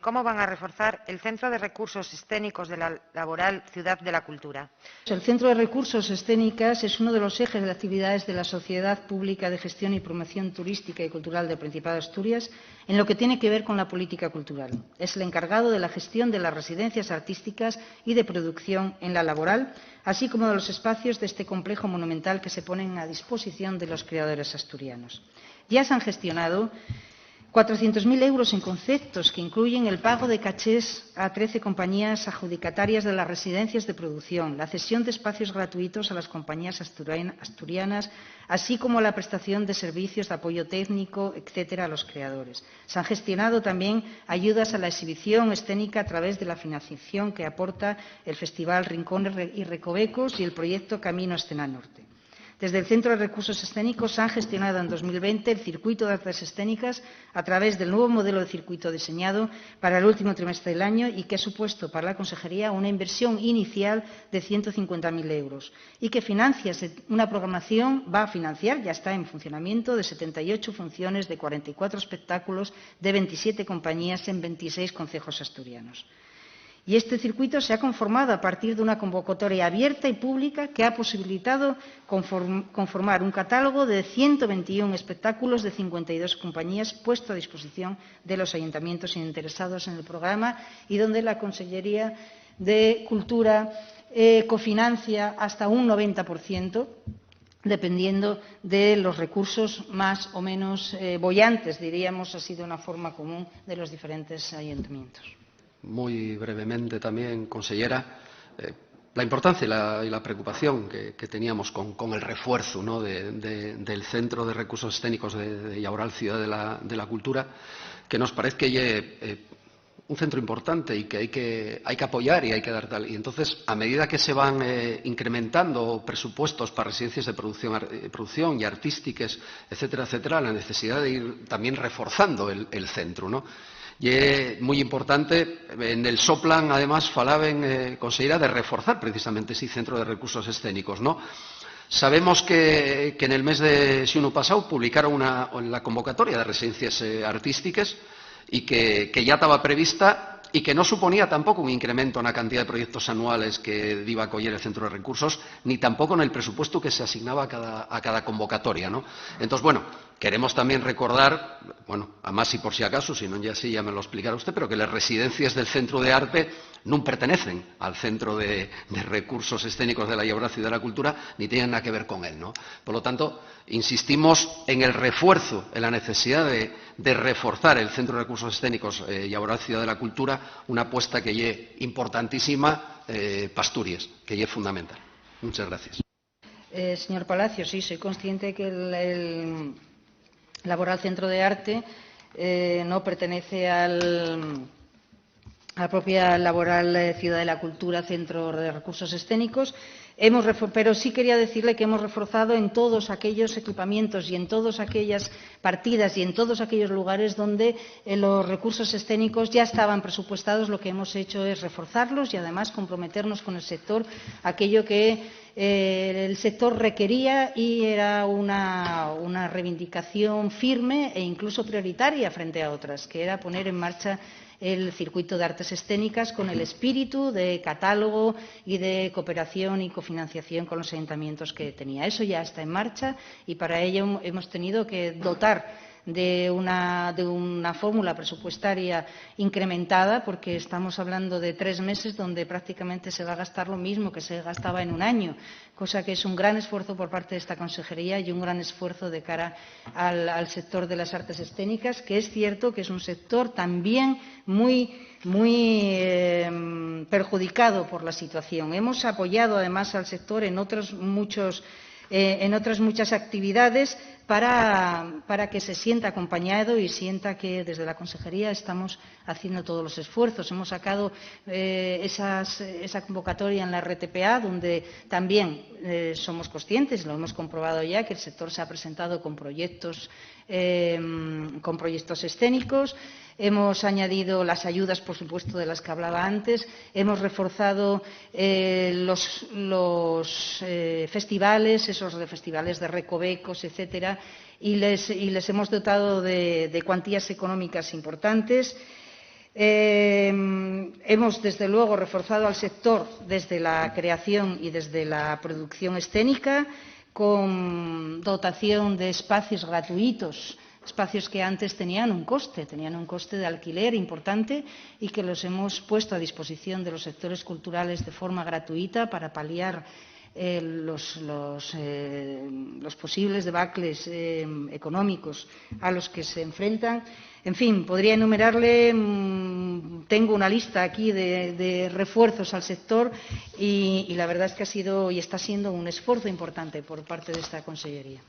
¿Cómo van a reforzar el Centro de Recursos Escénicos de la Laboral Ciudad de la Cultura? El Centro de Recursos Escénicos es uno de los ejes de actividades de la Sociedad Pública de Gestión y Promoción Turística y Cultural del Principado de Asturias en lo que tiene que ver con la política cultural. Es el encargado de la gestión de las residencias artísticas y de producción en la Laboral, así como de los espacios de este complejo monumental que se ponen a disposición de los creadores asturianos. Ya se han gestionado 400.000 euros en conceptos que incluyen el pago de cachés a 13 compañías adjudicatarias de las residencias de producción, la cesión de espacios gratuitos a las compañías asturianas, así como la prestación de servicios de apoyo técnico, etcétera, a los creadores. Se han gestionado también ayudas a la exhibición escénica a través de la financiación que aporta el Festival Rincones y Recovecos y el proyecto Camino Escena Norte. Desde el Centro de Recursos Escénicos se han gestionado en 2020 el circuito de artes escénicas a través del nuevo modelo de circuito diseñado para el último trimestre del año y que ha supuesto para la Consejería una inversión inicial de 150.000 euros y que financia una programación, va a financiar, ya está en funcionamiento, de 78 funciones de 44 espectáculos de 27 compañías en 26 concejos asturianos. Y este circuito se ha conformado a partir de una convocatoria abierta y pública que ha posibilitado conformar un catálogo de 121 espectáculos de 52 compañías puesto a disposición de los ayuntamientos interesados en el programa y donde la Consellería de Cultura cofinancia hasta un 90%, dependiendo de los recursos más o menos bollantes, diríamos así de una forma común, de los diferentes ayuntamientos. Muy brevemente también, consellera, la importancia y la preocupación que teníamos con el refuerzo, ¿no?, del Centro de Recursos Escénicos de Yaoral Ciudad de la Cultura, que nos parece que un centro importante y que hay que apoyar y hay que dar tal. Y entonces, a medida que se van incrementando presupuestos para residencias de producción y artísticas, etcétera, etcétera, la necesidad de ir también reforzando el centro, ¿no? Y es muy importante, en el Soplan, además, falaban, consellera, de reforzar precisamente ese Centro de Recursos Escénicos, ¿no? Sabemos que en el mes de xuno pasado publicaron la convocatoria de residencias artísticas y que ya estaba prevista y que no suponía tampoco un incremento en la cantidad de proyectos anuales que iba a acoger el Centro de Recursos, ni tampoco en el presupuesto que se asignaba a cada convocatoria, ¿no? Entonces, bueno, queremos también recordar, bueno, además si por si acaso, si no ya sí, ya me lo explicará usted, pero que las residencias del Centro de Arte no pertenecen al Centro de Recursos Escénicos de la Yaoral Ciudad de la Cultura, ni tienen nada que ver con él, ¿no? Por lo tanto, insistimos en el refuerzo, en la necesidad de reforzar el Centro de Recursos Escénicos Yaoral Ciudad de la Cultura, una apuesta que es importantísima para Asturias, que es fundamental. Muchas gracias. Señor Palacio, sí, soy consciente que el Laboral Centro de Arte no pertenece a la propia Laboral Ciudad de la Cultura, Centro de Recursos Escénicos, pero sí quería decirle que hemos reforzado en todos aquellos equipamientos y en todas aquellas partidas y en todos aquellos lugares donde los recursos escénicos ya estaban presupuestados. Lo que hemos hecho es reforzarlos y además comprometernos con el sector, aquello que el sector requería y era una reivindicación firme e incluso prioritaria frente a otras, que era poner en marcha el circuito de artes escénicas con el espíritu de catálogo y de cooperación y cofinanciación con los ayuntamientos que tenía. Eso ya está en marcha y para ello hemos tenido que dotar de una fórmula presupuestaria incrementada, porque estamos hablando de 3 meses donde prácticamente se va a gastar lo mismo que se gastaba en un año, cosa que es un gran esfuerzo por parte de esta consejería y un gran esfuerzo de cara al sector de las artes escénicas, que es cierto que es un sector también muy perjudicado por la situación. Hemos apoyado además al sector en otras muchas actividades para que se sienta acompañado y sienta que desde la Consejería estamos haciendo todos los esfuerzos. Hemos sacado esa convocatoria en la RTPA, donde también somos conscientes, lo hemos comprobado ya, que el sector se ha presentado con proyectos escénicos. Hemos añadido las ayudas, por supuesto, de las que hablaba antes. Hemos reforzado los festivales, esos de festivales de recovecos, etcétera, y les hemos dotado de cuantías económicas importantes. Hemos, desde luego, reforzado al sector desde la creación y desde la producción escénica, con dotación de espacios gratuitos, espacios que antes tenían un coste de alquiler importante y que los hemos puesto a disposición de los sectores culturales de forma gratuita para paliar los posibles debacles económicos a los que se enfrentan. En fin, podría enumerarle, tengo una lista aquí de refuerzos al sector y la verdad es que ha sido y está siendo un esfuerzo importante por parte de esta Consellería.